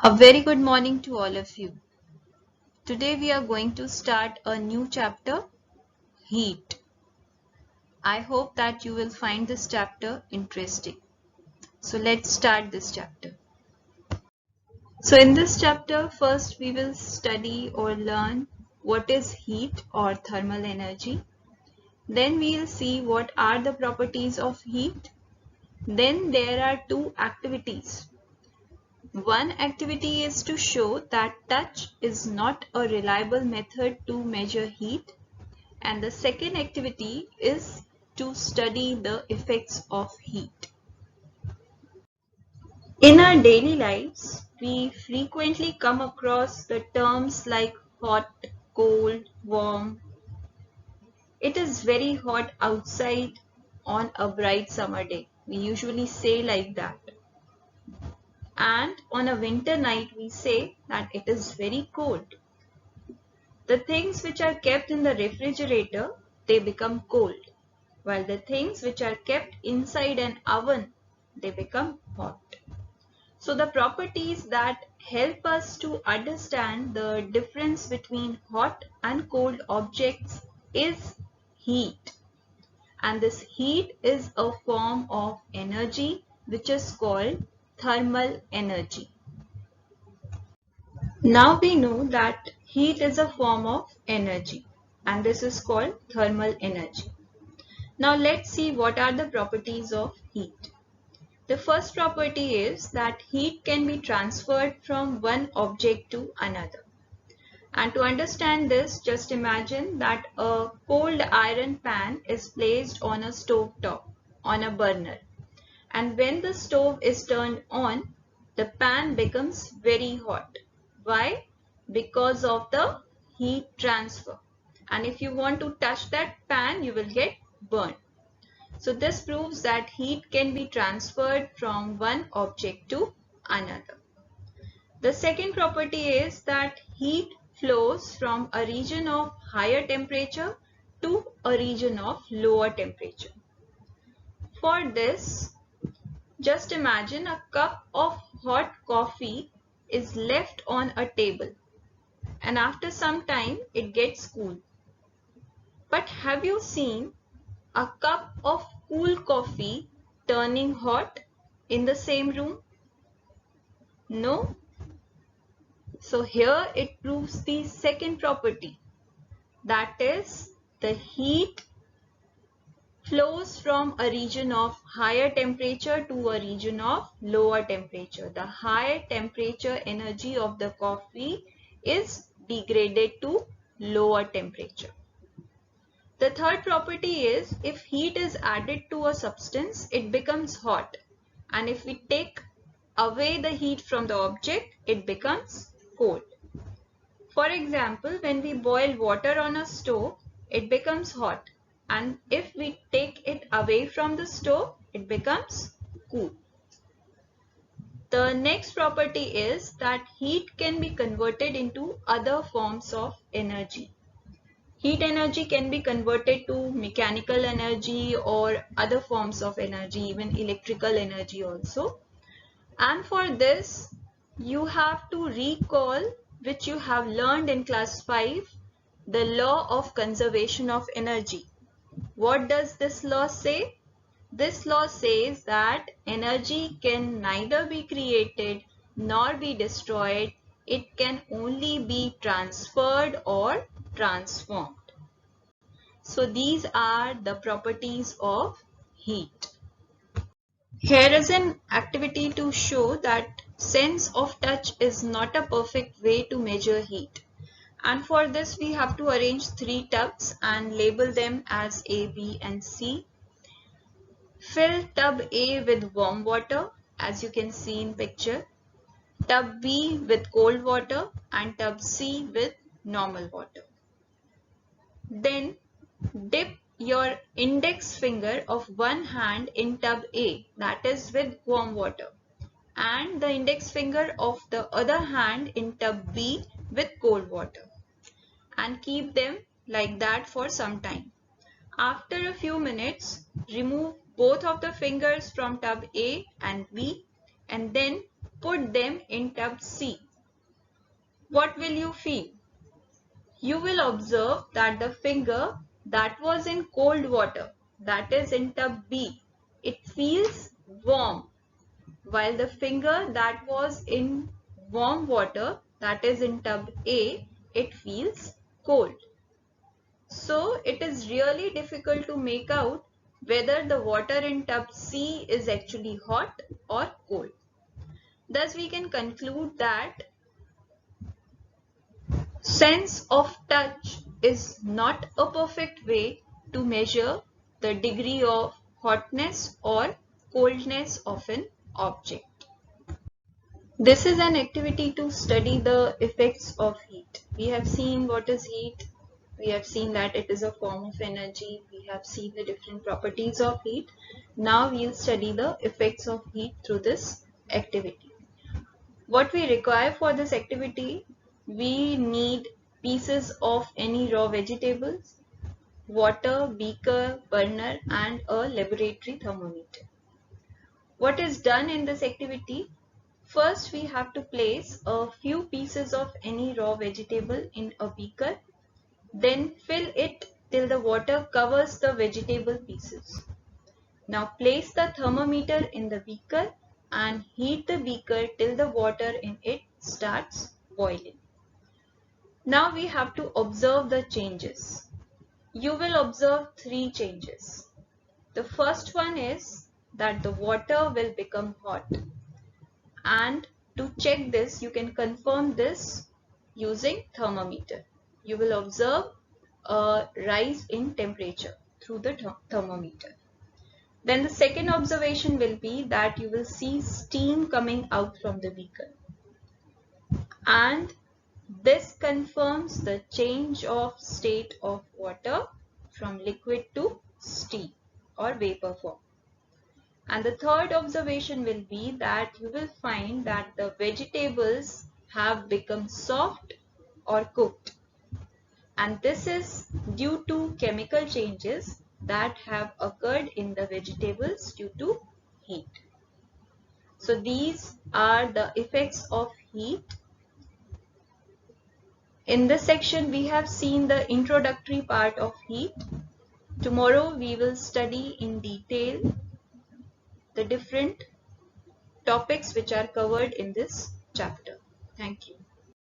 A very good morning to all of you. Today we are going to start a new chapter, Heat. I hope that you will find this chapter interesting. So let's start this chapter. So in this chapter, first we will study or learn what is heat or thermal energy. Then we will see what are the properties of heat. Then there are two activities. One activity is to show that touch is not a reliable method to measure heat, and the second activity is to study the effects of heat. In our daily lives, we frequently come across the terms like hot, cold, warm. It is very hot outside on a bright summer day. We usually say like that. And on a winter night, we say that it is very cold. The things which are kept in the refrigerator, they become cold, while the things which are kept inside an oven, they become hot. So the properties that help us to understand the difference between hot and cold objects is heat. And this heat is a form of energy which is called thermal energy. Now we know that heat is a form of energy and this is called thermal energy. Now let's see what are the properties of heat. The first property is that heat can be transferred from one object to another. And to understand this, just imagine that a cold iron pan is placed on a stove top, on a burner. And when the stove is turned on, the pan becomes very hot. Why? Because of the heat transfer. And if you want to touch that pan, you will get burned. So this proves that heat can be transferred from one object to another. The second property is that heat flows from a region of higher temperature to a region of lower temperature. For this, just imagine a cup of hot coffee is left on a table and after some time it gets cool. But have you seen a cup of cool coffee turning hot in the same room? No? So here it proves the second property, that is the heat flows from a region of higher temperature to a region of lower temperature. The high temperature energy of the coffee is degraded to lower temperature. The third property is if heat is added to a substance, it becomes hot. And if we take away the heat from the object, it becomes cold. For example, when we boil water on a stove, it becomes hot. And if we take it away from the stove, it becomes cool. The next property is that heat can be converted into other forms of energy. Heat energy can be converted to mechanical energy or other forms of energy, even electrical energy also. And for this, you have to recall, which you have learned in class 5, the law of conservation of energy. What does this law say? This law says that energy can neither be created nor be destroyed. It can only be transferred or transformed. So these are the properties of heat. Here is an activity to show that sense of touch is not a perfect way to measure heat. And for this we have to arrange 3 tubs and label them as A, B and C. Fill tub A with warm water as you can see in picture, tub B with cold water and tub C with normal water. Then dip your index finger of one hand in tub A, that is with warm water, and the index finger of the other hand in tub B with cold water, and keep them like that for some time. After a few minutes, remove both of the fingers from tub A and B and then put them in tub C, what will you feel? You will observe that the finger that was in cold water, that is in tub B, it feels warm, while the finger that was in warm water, that is in tub A, it feels cold. So it is really difficult to make out whether the water in tub C is actually hot or cold. Thus we can conclude that sense of touch is not a perfect way to measure the degree of hotness or coldness of an object. This is an activity to study the effects of heat. We have seen what is heat. We have seen that it is a form of energy. We have seen the different properties of heat. Now we will study the effects of heat through this activity. What we require for this activity, we need pieces of any raw vegetables, water, beaker, burner, and a laboratory thermometer. What is done in this activity? First, we have to place a few pieces of any raw vegetable in a beaker, then fill it till the water covers the vegetable pieces. Now place the thermometer in the beaker and heat the beaker till the water in it starts boiling. Now we have to observe the changes. You will observe three changes. The first one is that the water will become hot. And to check this, you can confirm this using thermometer. You will observe a rise in temperature through the thermometer. Then the second observation will be that you will see steam coming out from the beaker. And this confirms the change of state of water from liquid to steam or vapor form. And the third observation will be that you will find that the vegetables have become soft or cooked. And this is due to chemical changes that have occurred in the vegetables due to heat. So these are the effects of heat. In this section, we have seen the introductory part of heat. Tomorrow, we will study in detail the different topics which are covered in this chapter. Thank you.